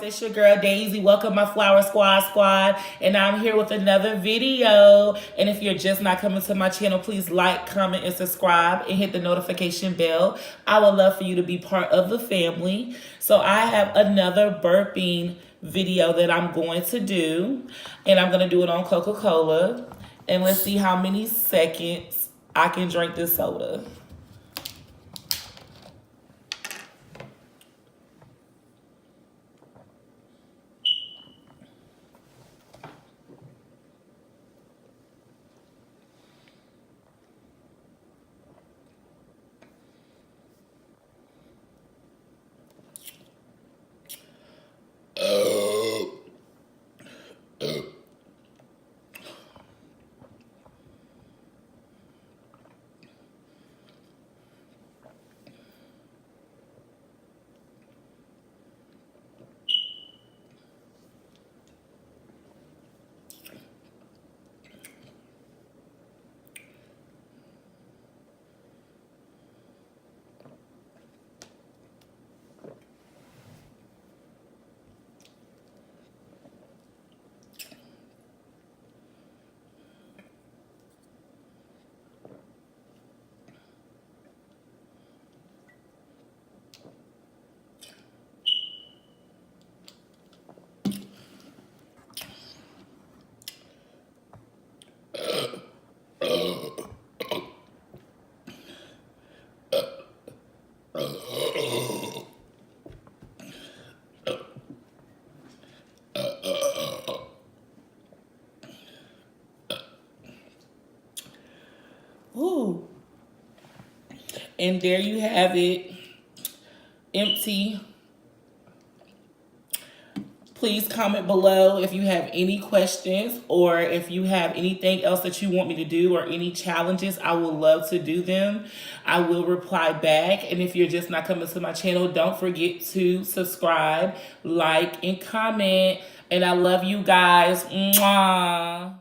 it's your girl Daisy. Welcome my Flower Squad, and I'm here with another video. And if you're just not coming to my channel, please like, comment, and subscribe, and hit the notification bell. I would love for you to be part of the family. So I have another burping video that I'm going to do, and I'm going to do it on Coca-Cola. And let's see how many seconds I can drink this soda. Ooh. And there you have it, empty. Please comment below if you have any questions or if you have anything else that you want me to do or any challenges. I would love to do them. I will reply back. And if you're just not coming to my channel, don't forget to subscribe, like, and comment. And I love you guys. Mwah.